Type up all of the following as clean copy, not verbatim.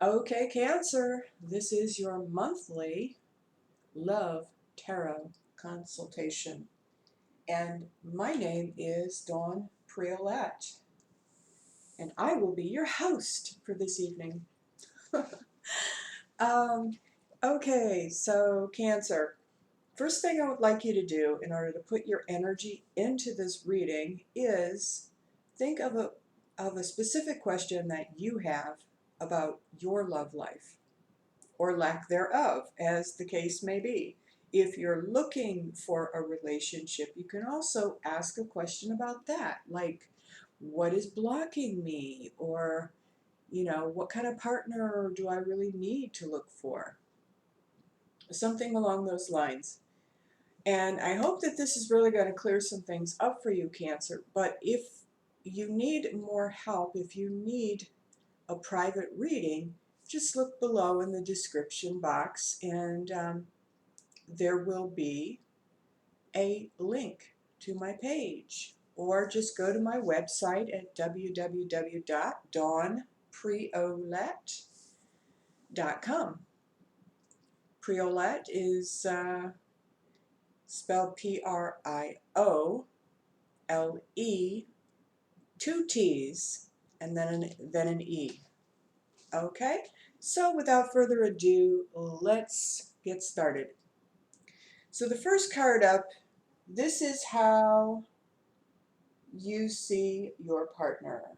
Okay, Cancer, this is your monthly love tarot consultation. And my name is Dawn Priolette, and I will be your host for this evening. um, okay, so Cancer, first thing I would like you to do in order to put your energy into this reading is think of a specific question that you have about your love life, or lack thereof, as the case may be. If you're looking for a relationship, you can also ask a question about that, like, what is blocking me? Or, what kind of partner do I really need to look for? Something along those lines. And I hope that this is really going to clear some things up for you, Cancer. But if you need more help, if you need a private reading, just look below in the description box, and there will be a link to my page. Or just go to my website at www.dawnpriolette.com. Priolette is spelled Priole, two T's, and then an E. Okay, so without further ado, let's get started. So the first card up, this is how you see your partner.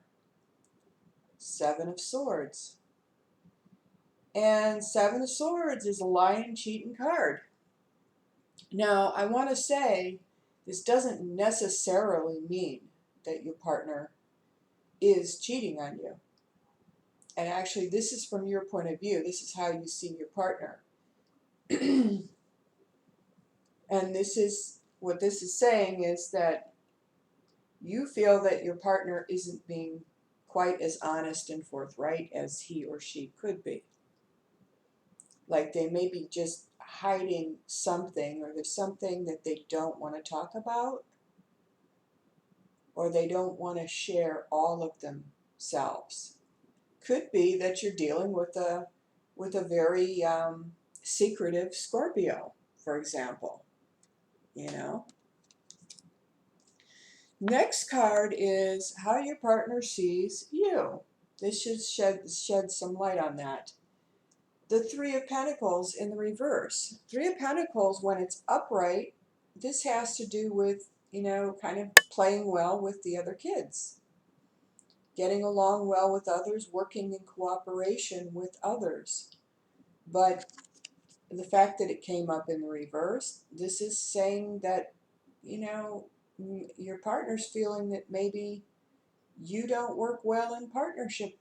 Seven of Swords. And Seven of Swords is a lying, cheating card. Now, I want to say this doesn't necessarily mean that your partner is cheating on you. And actually, this is from your point of view. This is how you see your partner. And this is what this is saying, is that you feel that your partner isn't being quite as honest and forthright as he or she could be. Like they may be just hiding something, or there's something that they don't want to talk about, or they don't want to share all of themselves. Could be that you're dealing with a very secretive Scorpio, for example. Next card is how your partner sees you. This should shed some light on that. The Three of Pentacles in the reverse. Three of Pentacles, when it's upright, this has to do with, kind of playing well with the other kids, getting along well with others, working in cooperation with others. But the fact that it came up in the reverse, this is saying that, your partner's feeling that maybe you don't work well in partnership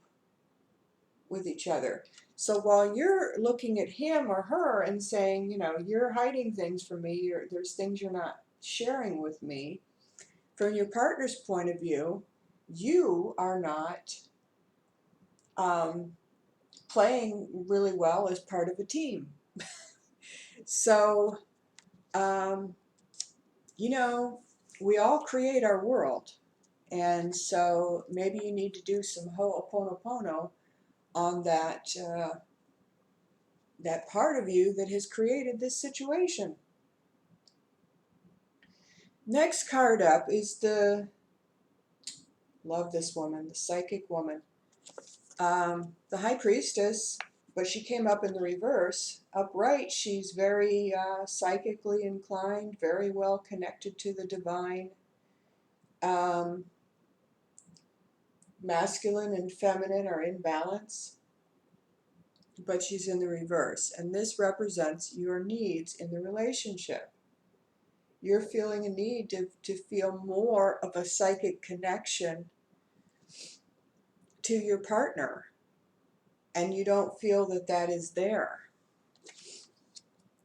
with each other. So while you're looking at him or her and saying, you're hiding things from me, there's things you're not sharing with me, from your partner's point of view, you are not playing really well as part of a team. So, we all create our world. And so maybe you need to do some ho'oponopono on that part of you that has created this situation. Next card up is love this woman, the psychic woman. The High Priestess, but she came up in the reverse. Upright, she's very psychically inclined, very well connected to the divine. Masculine and feminine are in balance, but she's in the reverse. And this represents your needs in the relationship. You're feeling a need to feel more of a psychic connection to your partner, and you don't feel that that is there.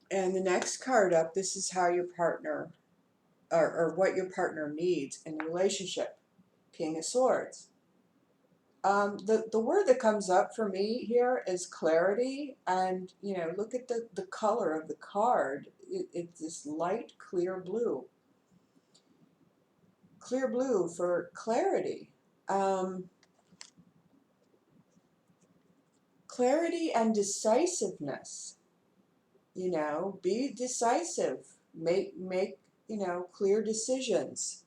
And the next card up, this is how your partner, or what your partner needs in the relationship. King of Swords. The word that comes up for me here is clarity, and look at the color of the card. It's this light clear blue. Clear blue for clarity. clarity and decisiveness. Be decisive, make clear decisions.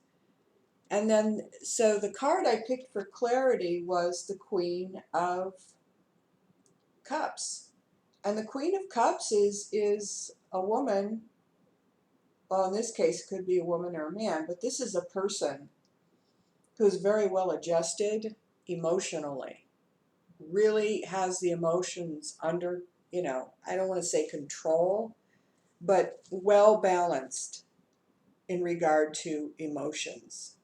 And then, so the card I picked for clarity was the Queen of Cups. And the Queen of Cups is a woman. Well, in this case, it could be a woman or a man, but this is a person who's very well adjusted emotionally, really has the emotions under, I don't want to say control, but well balanced in regard to emotions.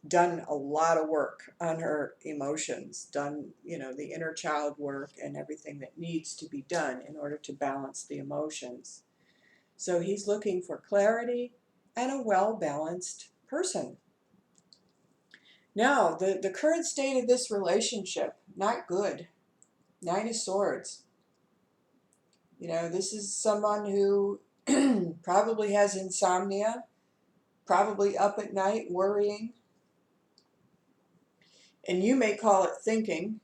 Done a lot of work on her emotions, done, the inner child work and everything that needs to be done in order to balance the emotions. So he's looking for clarity and a well-balanced person. Now, the current state of this relationship, not good. 9 of Swords. This is someone who probably has insomnia, probably up at night worrying. And you may call it thinking,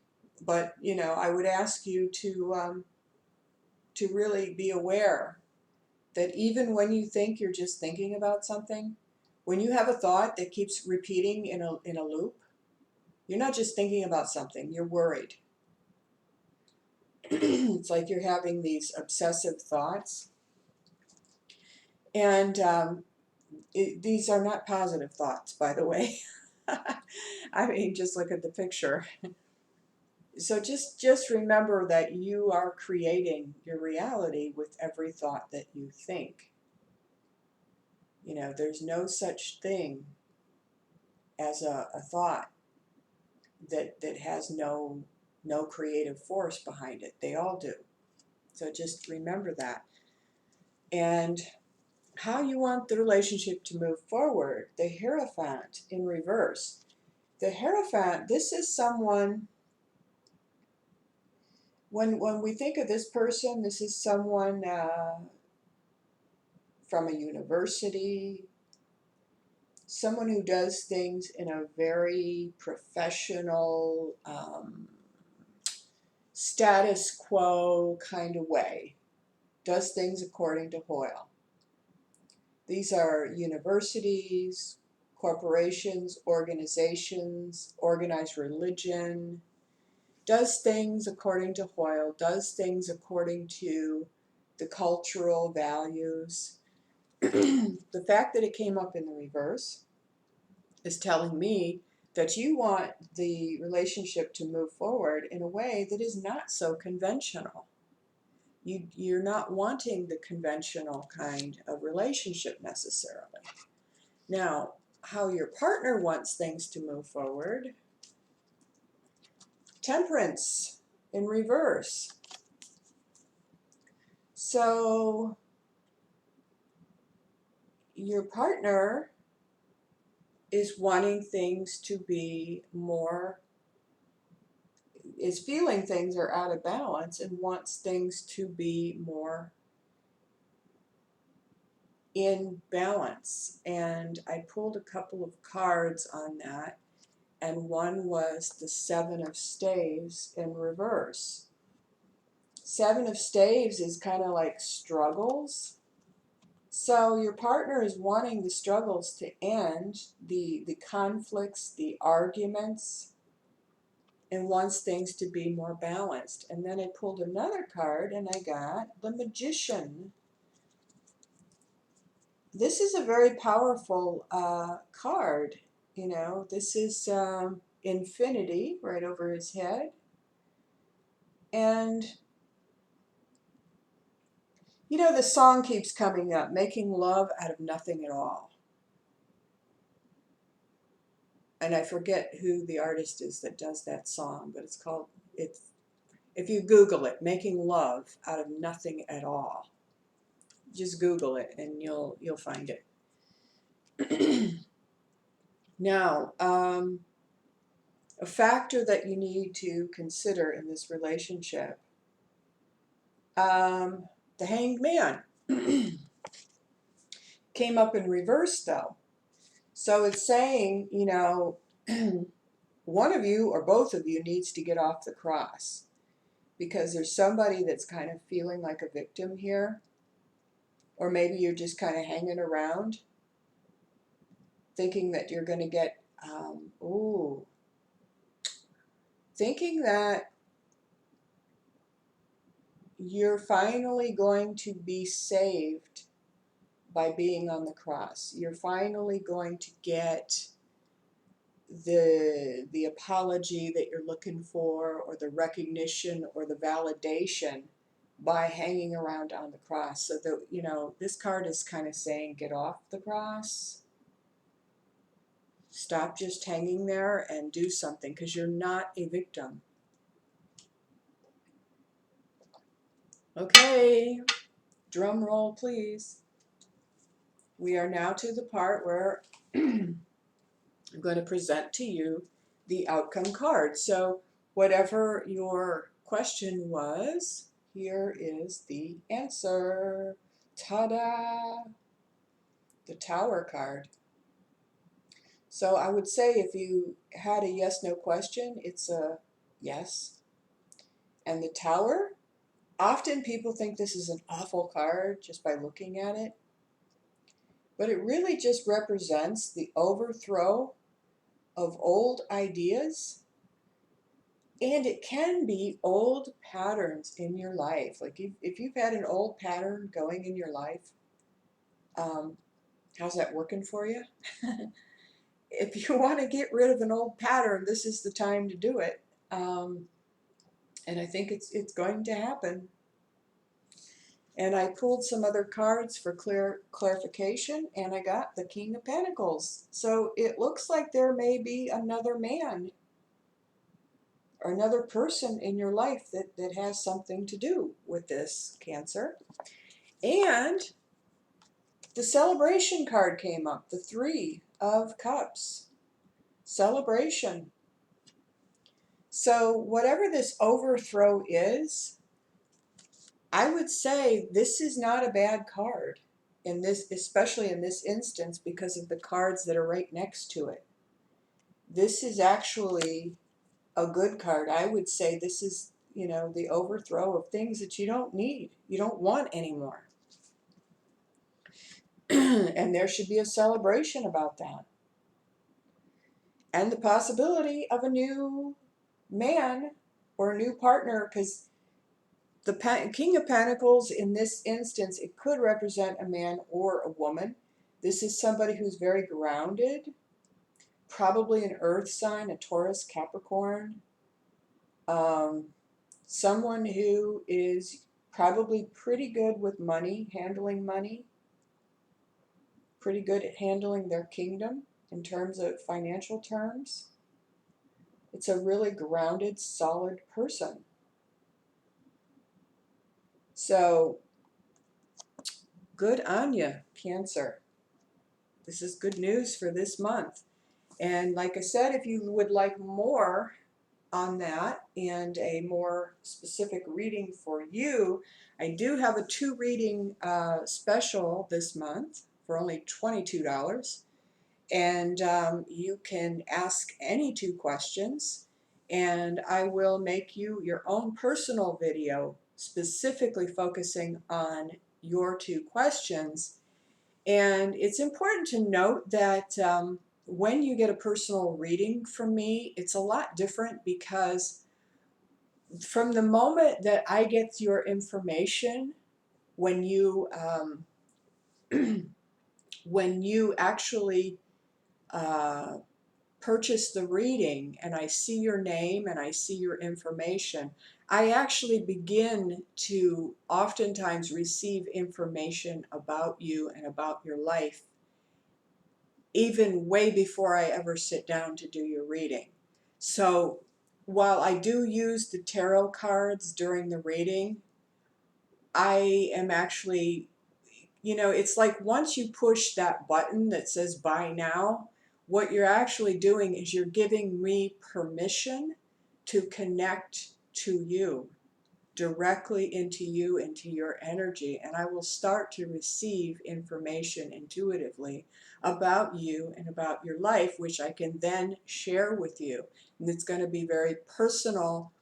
but, I would ask you to really be aware that even when you think you're just thinking about something, when you have a thought that keeps repeating in a loop, you're not just thinking about something, you're worried. It's like you're having these obsessive thoughts. And these are not positive thoughts, by the way. I mean, just look at the picture. So just remember that you are creating your reality with every thought that you think. There's no such thing as a thought that has no creative force behind it. They all do. So just remember that. And how you want the relationship to move forward. The Hierophant in reverse. The Hierophant, this is someone, when we think of this person, this is someone from a university, someone who does things in a very professional, status quo kind of way, does things according to Hoyle. These are universities, corporations, organizations, organized religion, does things according to Hoyle, does things according to the cultural values. The fact that it came up in the reverse is telling me that you want the relationship to move forward in a way that is not so conventional. You're not wanting the conventional kind of relationship necessarily. Now, how your partner wants things to move forward. Temperance in reverse. So your partner is wanting things to be more, is feeling things are out of balance and wants things to be more in balance. And I pulled a couple of cards on that, and one was the Seven of Staves in reverse. Seven of Staves is kind of like struggles. So your partner is wanting the struggles to end, the conflicts, the arguments, and wants things to be more balanced. And then I pulled another card and I got the Magician. This is a very powerful card. This is infinity right over his head. And the song keeps coming up, making love out of nothing at all. And I forget who the artist is that does that song, but if you Google it, making love out of nothing at all. Just Google it and you'll find it. Now, a factor that you need to consider in this relationship, the Hanged Man came up in reverse though. So it's saying, one of you or both of you needs to get off the cross. because there's somebody that's kind of feeling like a victim here, or maybe you're just kind of hanging around thinking that you're going to get, thinking that you're finally going to be saved by being on the cross. You're finally going to get the apology that you're looking for, or the recognition or the validation by hanging around on the cross. So that, you know, this card is kind of saying, get off the cross. Stop just hanging there and do something, because you're not a victim. Okay, drum roll please. We are now to the part where I'm going to present to you the outcome card. So whatever your question was, here is the answer. Ta-da! The Tower card. So I would say if you had a yes-no question, it's a yes. And the Tower, often people think this is an awful card just by looking at it, but it really just represents the overthrow of old ideas, and it can be old patterns in your life. Like if you've had an old pattern going in your life, how's that working for you? If you want to get rid of an old pattern, this is the time to do it. And I think it's going to happen. And I pulled some other cards for clarification, and I got the King of Pentacles. So it looks like there may be another man or another person in your life that has something to do with this, Cancer. And the Celebration card came up, the Three of Cups. Celebration. So whatever this overthrow is, I would say this is not a bad card in this, especially in this instance, because of the cards that are right next to it. This is actually a good card. I would say this is, you know, the overthrow of things that you don't need, you don't want anymore. And there should be a celebration about that. And the possibility of a new man or a new partner, because the King of Pentacles in this instance, it could represent a man or a woman. This is somebody who's very grounded, probably an earth sign, a Taurus, Capricorn. Someone who is probably pretty good with money, handling money, pretty good at handling their kingdom in terms of financial terms. It's a really grounded, solid person. So, good on you, Cancer. This is good news for this month. And like I said, if you would like more on that and a more specific reading for you, I do have a 2-reading special this month for only $22. And you can ask any 2 questions, and I will make you your own personal video specifically focusing on your 2 questions. And it's important to note that when you get a personal reading from me, it's a lot different, because from the moment that I get your information, when you when you actually purchase the reading and I see your name and I see your information, I actually begin to oftentimes receive information about you and about your life even way before I ever sit down to do your reading. So while I do use the tarot cards during the reading, I am actually, you know, it's like once you push that button that says buy now, what you're actually doing is you're giving me permission to connect to you, directly into you, into your energy, and I will start to receive information intuitively about you and about your life, which I can then share with you. And it's going to be very personal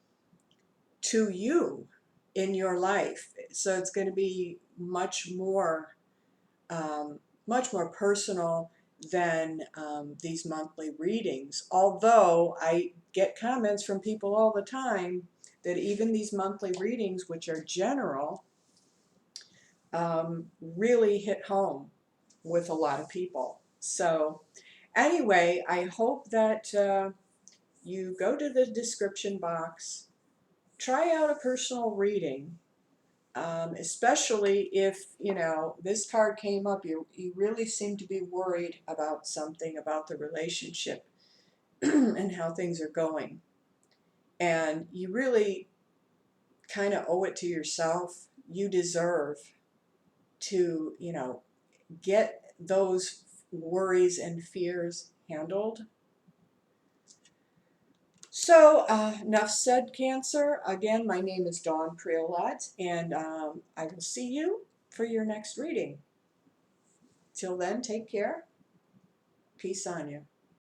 to you in your life. So it's going to be much more personal than these monthly readings. Although I get comments from people all the time that even these monthly readings, which are general, really hit home with a lot of people. So anyway, I hope that you go to the description box, try out a personal reading, especially if, you know, this card came up, you really seem to be worried about something, about the relationship and how things are going. And you really kind of owe it to yourself. You deserve to, you know, get those worries and fears handled. So, enough said, Cancer. Again, my name is Dawn Priolat, and I will see you for your next reading. Till then, take care. Peace on you.